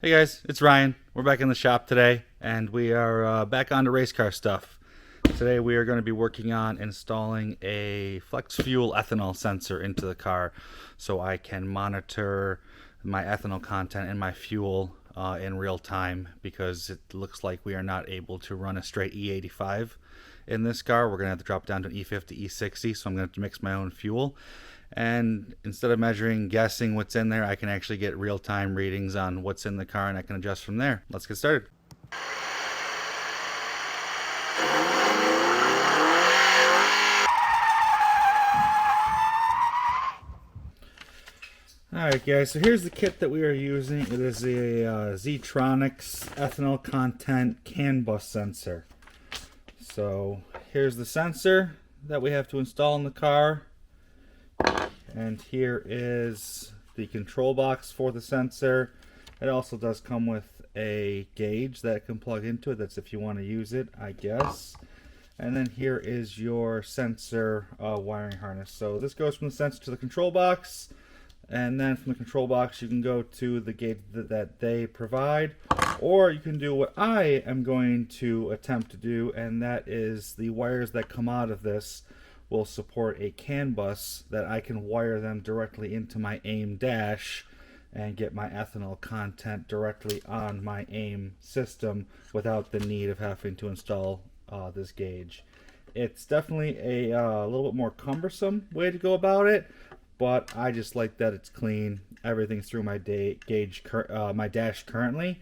Hey guys, it's Ryan. We're back in the shop today, and we are back on to race car stuff. Today we are going to be working on installing a flex fuel ethanol sensor into the car so I can monitor my ethanol content in my fuel in real time, because it looks like we are not able to run a straight E85 in this car. We're going to have to drop down to an E50, E60, so I'm going to have to mix my own fuel. And instead of guessing what's in there, I can actually get real-time readings on what's in the car, and I can adjust from there. Let's get started. Alright guys, so here's the kit that we are using. It is a Zeitronix ethanol content CANBUS sensor. So here's the sensor that we have to install in the car. And here is the control box for the sensor. It also does come with a gauge that can plug into it. That's if you want to use it, I guess. And then here is your sensor wiring harness. So this goes from the sensor to the control box. And then from the control box you can go to the gauge that they provide. Or you can do what I am going to attempt to do, and that is the wires that come out of this will support a CAN bus that I can wire them directly into my AIM dash and get my ethanol content directly on my AIM system without the need of having to install this gauge. It's definitely a little bit more cumbersome way to go about it, but I just like that it's clean. Everything's through my my dash currently,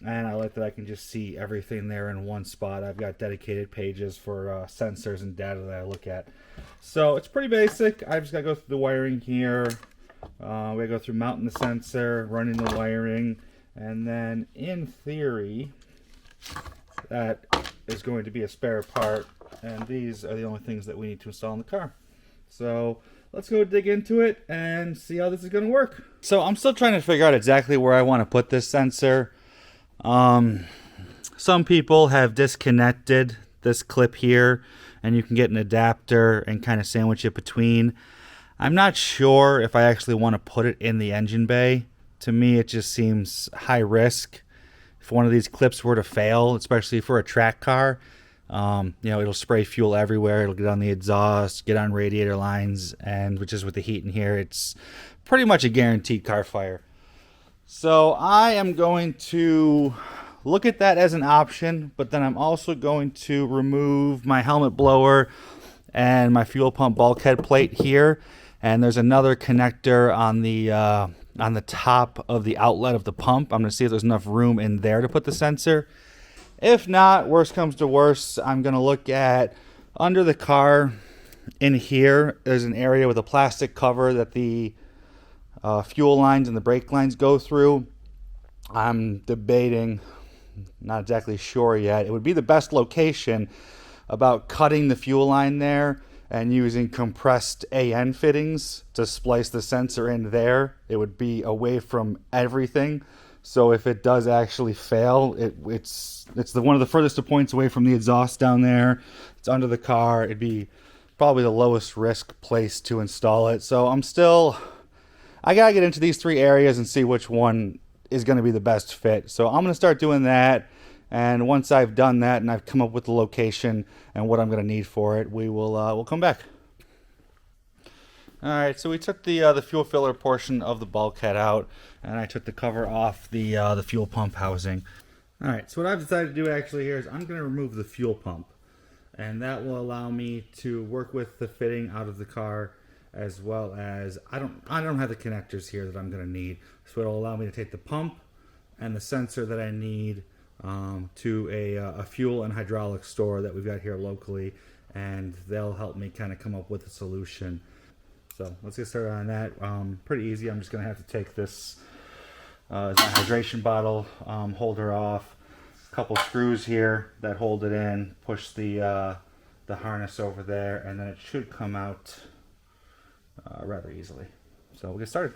and I like that I can just see everything there in one spot. I've got dedicated pages for sensors and data that I look at. So it's pretty basic. I just got to go through the wiring here. We got to go through mounting the sensor, running the wiring, and then in theory that is going to be a spare part, and these are the only things that we need to install in the car. So let's go dig into it and see how this is going to work. So I'm still trying to figure out exactly where I want to put this sensor. Some people have disconnected this clip here, and you can get an adapter and kind of sandwich it between. I'm not sure if I actually want to put it in the engine bay. To me, it just seems high risk. If one of these clips were to fail, especially for a track car, it'll spray fuel everywhere. It'll get on the exhaust, get on radiator lines, and which is with the heat in here, it's pretty much a guaranteed car fire. So I am going to look at that as an option, but then I'm also going to remove my helmet blower and my fuel pump bulkhead plate here. And there's another connector on the top of the outlet of the pump. I'm going to see if there's enough room in there to put the sensor. If not, worst comes to worst, I'm going to look at under the car in here. There's an area with a plastic cover that the fuel lines and the brake lines go through. I'm debating, not exactly sure yet. It would be the best location about cutting the fuel line there and using compressed AN fittings to splice the sensor in there. It would be away from everything. So if it does actually fail, it's one of the furthest points away from the exhaust down there. It's under the car. It'd be probably the lowest risk place to install it. So I gotta get into these three areas and see which one is going to be the best fit. So I'm going to start doing that, and once I've done that and I've come up with the location and what I'm going to need for it, we'll come back. All right, so we took the fuel filler portion of the bulkhead out, and I took the cover off the fuel pump housing. All right, so what I've decided to do actually here is I'm going to remove the fuel pump, and that will allow me to work with the fitting out of the car, as well as I don't have the connectors here that I'm going to need, so it'll allow me to take the pump and the sensor that I need to a fuel and hydraulic store that we've got here locally, and they'll help me kind of come up with a solution. So let's get started on that. Pretty easy. I'm just going to have to take this hydration bottle holder off, a couple screws here that hold it in, push the harness over there, and then it should come out rather easily. So we'll get started.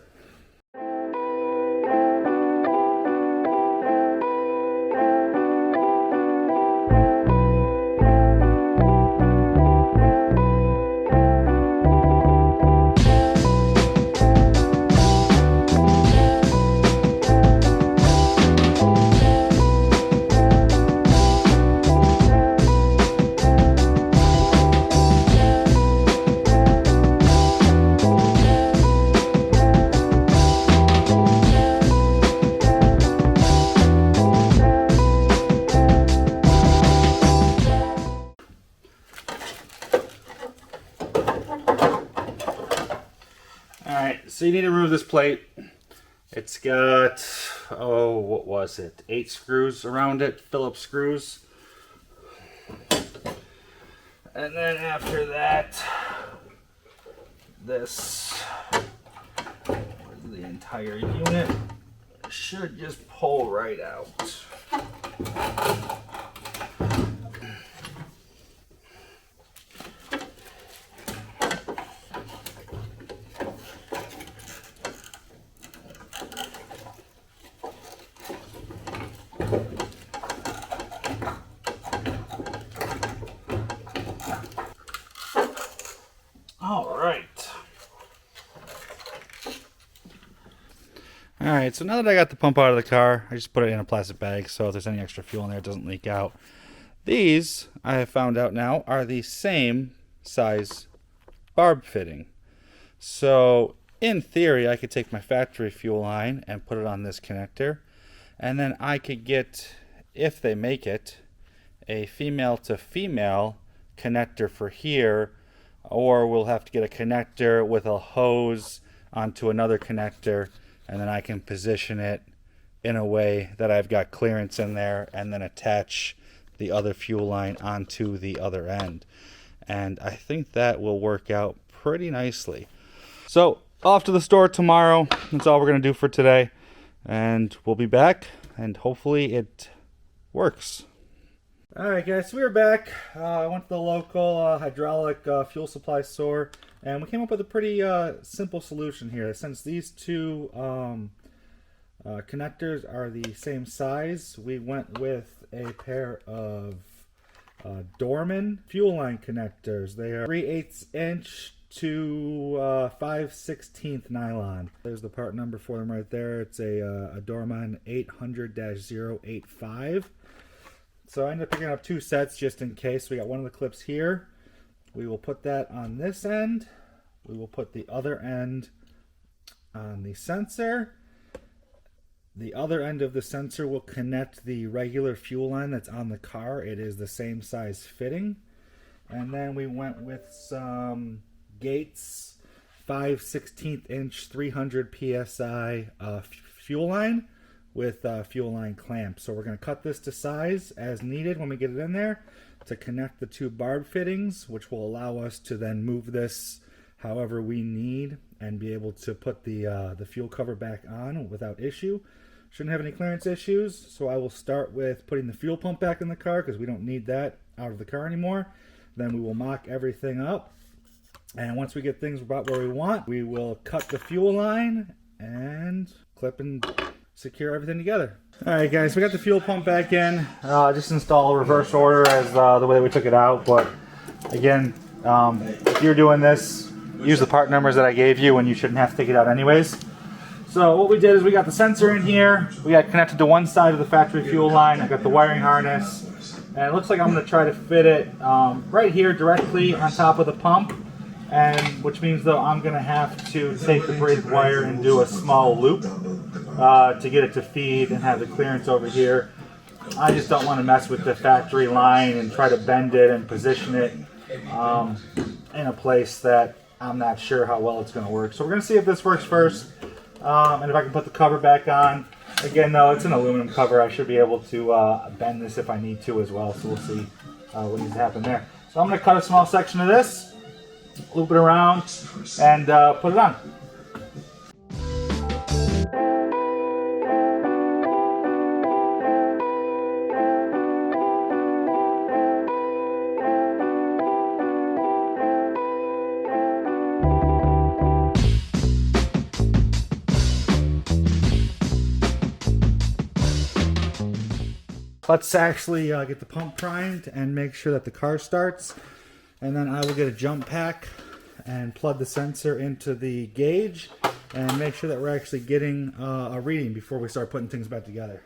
So you need to remove this plate. It's got, oh, what was it? 8 screws around it, Phillips screws. And then after that, this, the entire unit should just pull right out. Alright, so now that I got the pump out of the car, I just put it in a plastic bag so if there's any extra fuel in there, it doesn't leak out. These, I have found out now, are the same size barb fitting. So, in theory, I could take my factory fuel line and put it on this connector, and then I could get, if they make it, a female to female connector for here, or we'll have to get a connector with a hose onto another connector, and then I can position it in a way that I've got clearance in there and then attach the other fuel line onto the other end. And I think that will work out pretty nicely. So off to the store tomorrow. That's all we're going to do for today. And we'll be back and hopefully it works. Alright guys, so we're back. I went to the local hydraulic fuel supply store and we came up with a pretty simple solution here. Since these two connectors are the same size, we went with a pair of Dorman fuel line connectors. They are 3/8 inch to 5/16 nylon. There's the part number for them right there. It's a Dorman 800-085. So I ended up picking up 2 sets just in case. We got one of the clips here. We will put that on this end. We will put the other end on the sensor. The other end of the sensor will connect the regular fuel line that's on the car. It is the same size fitting. And then we went with some Gates 5/16 inch 300 PSI fuel line with fuel line clamps. So we're going to cut this to size as needed when we get it in there to connect the 2 barb fittings, which will allow us to then move this however we need and be able to put the fuel cover back on without issue. Shouldn't have any clearance issues. So I will start with putting the fuel pump back in the car because we don't need that out of the car anymore. Then we will mock everything up. And once we get things about where we want, we will cut the fuel line and clip and secure everything together. Alright guys, we got the fuel pump back in. Just install a reverse order as the way we took it out. But again, if you're doing this, use the part numbers that I gave you and you shouldn't have to take it out anyways. So what we did is we got the sensor in here. We got connected to one side of the factory fuel line. I got the wiring harness. And it looks like I'm going to try to fit it right here directly on top of the pump. And which means though I'm going to have to take the braided wire and do a small loop to get it to feed and have the clearance over here. I just don't want to mess with the factory line and try to bend it and position it in a place that I'm not sure how well it's going to work. So we're going to see if this works first and if I can put the cover back on. Again though, it's an aluminum cover. I should be able to bend this if I need to as well. So we'll see what needs to happen there. So I'm going to cut a small section of this, loop it around, and put it on. Let's actually get the pump primed and make sure that the car starts. And then I will get a jump pack and plug the sensor into the gauge and make sure that we're actually getting a reading before we start putting things back together.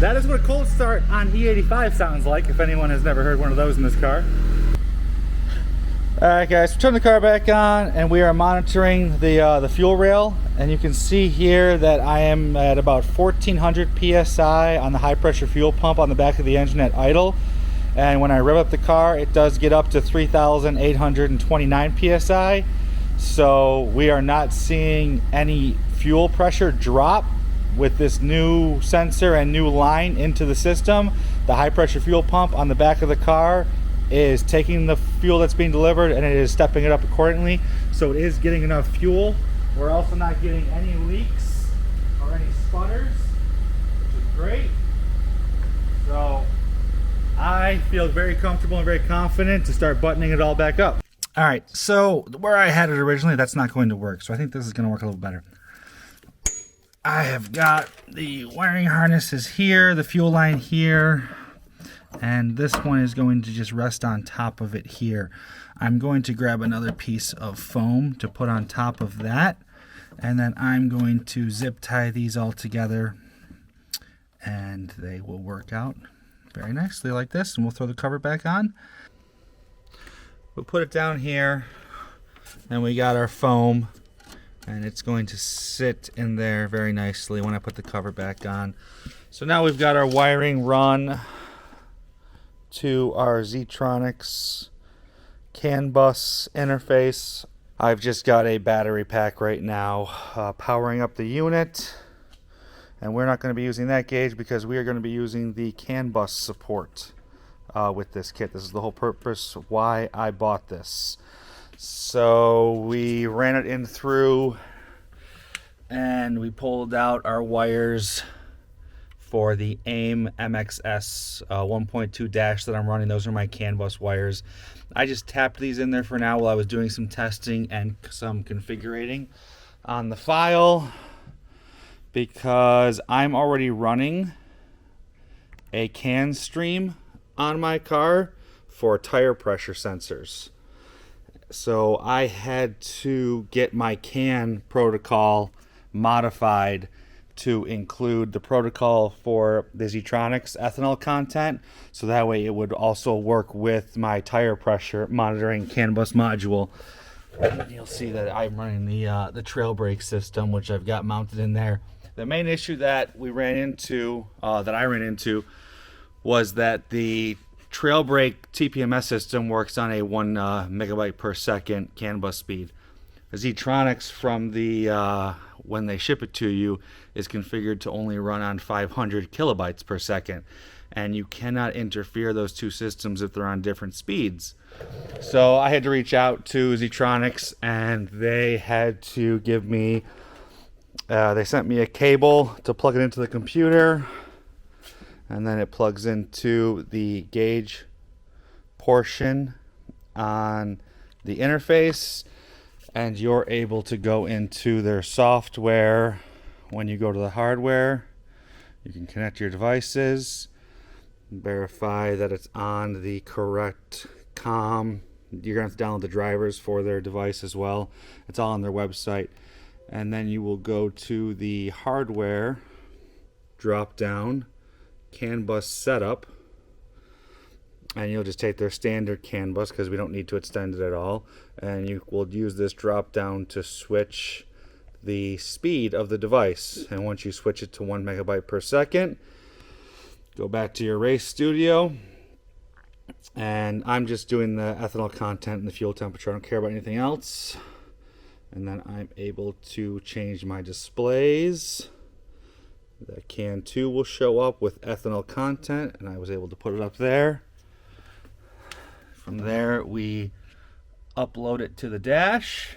That is what a cold start on E85 sounds like, if anyone has never heard one of those in this car. Alright guys, turn the car back on and we are monitoring the fuel rail, and you can see here that I am at about 1400 psi on the high pressure fuel pump on the back of the engine at idle, and when I rev up the car it does get up to 3829 psi. So we are not seeing any fuel pressure drop with this new sensor and new line into the system. The high pressure fuel pump on the back of the car is taking the fuel that's being delivered and it is stepping it up accordingly, so it is getting enough fuel. We're also not getting any leaks or any sputters, which is great. So I feel very comfortable and very confident to start buttoning it all back up. All right, so where I had it originally, that's not going to work, so I think this is going to work a little better. I have got the wiring harnesses here, the fuel line here, and this one is going to just rest on top of it here. I'm going to grab another piece of foam to put on top of that, and then I'm going to zip tie these all together, and they will work out very nicely like this, and we'll throw the cover back on. We'll put it down here, and we got our foam, and it's going to sit in there very nicely when I put the cover back on. So now we've got our wiring run to our Zeitronix CANBUS interface. I've just got a battery pack right now powering up the unit, and we're not going to be using that gauge because we are going to be using the CANBUS support with this kit. This is the whole purpose why I bought this. So we ran it in through and we pulled out our wires for the AIM MXS 1.2 dash that I'm running. Those are my CANBUS wires. I just tapped these in there for now while I was doing some testing and some configuring on the file, because I'm already running a CAN stream on my car for tire pressure sensors. So I had to get my CAN protocol modified to include the protocol for the Zeitronix ethanol content, so that way it would also work with my tire pressure monitoring CANBUS module. And you'll see that I'm running the trail brake system, which I've got mounted in there. The main issue that we ran into, that I ran into, was that the trail brake TPMS system works on a 1 megabyte per second CAN bus speed. The Zeitronix, from the when they ship it to you, is configured to only run on 500 kilobytes per second, and you cannot interfere those two systems if they're on different speeds. So I had to reach out to Zeitronix, and they had to give me they sent me a cable to plug it into the computer, and then it plugs into the gauge portion on the interface, and you're able to go into their software. When you go to the hardware, you can connect your devices, verify that it's on the correct COM. You're going to have to download the drivers for their device as well. It's all on their website. And then you will go to the hardware drop down, CAN bus setup, and you'll just take their standard CAN bus because we don't need to extend it at all, and you will use this drop down to switch the speed of the device. And once you switch it to 1 megabyte per second, go back to your race studio, and I'm just doing the ethanol content and the fuel temperature. I don't care about anything else. And then I'm able to change my displays. The CAN 2 will show up with ethanol content, and I was able to put it up there. From there, we upload it to the dash,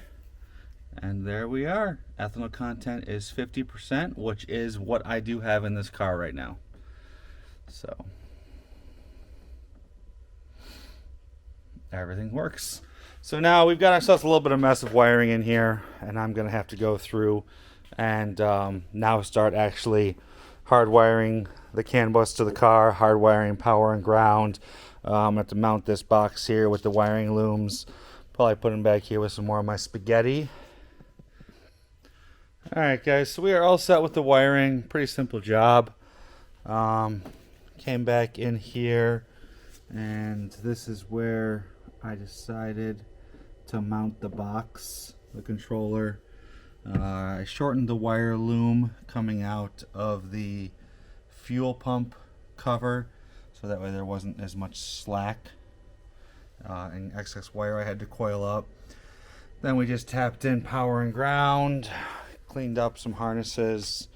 and there we are. Ethanol content is 50%, which is what I do have in this car right now. So everything works. So now we've got ourselves a little bit of mess of wiring in here, and I'm going to have to go through and now start actually hardwiring the CAN bus to the car, hardwiring power and ground. I'm going to have to mount this box here with the wiring looms. Probably put them back here with some more of my spaghetti. Alright guys, so we are all set with the wiring. Pretty simple job. Came back in here, and this is where I decided to mount the box, the controller. I shortened the wire loom coming out of the fuel pump cover, so that way there wasn't as much slack and excess wire I had to coil up. Then we just tapped in power and ground, cleaned up some harnesses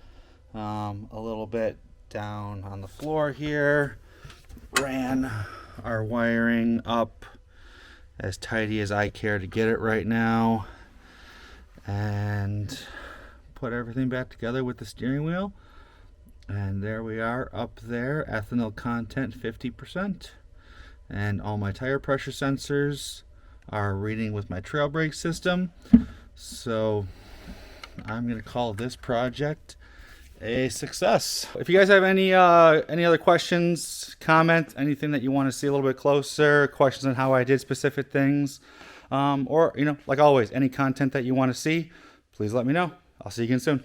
a little bit down on the floor here, ran our wiring up as tidy as I care to get it right now, and put everything back together with the steering wheel. And there we are up there, ethanol content 50%, and all my tire pressure sensors are reading with my trail brake system. So I'm gonna call this project a success. If you guys have any other questions, comments, anything that you want to see a little bit closer, questions on how I did specific things, or like always, any content that you want to see, please let me know. I'll see you again soon.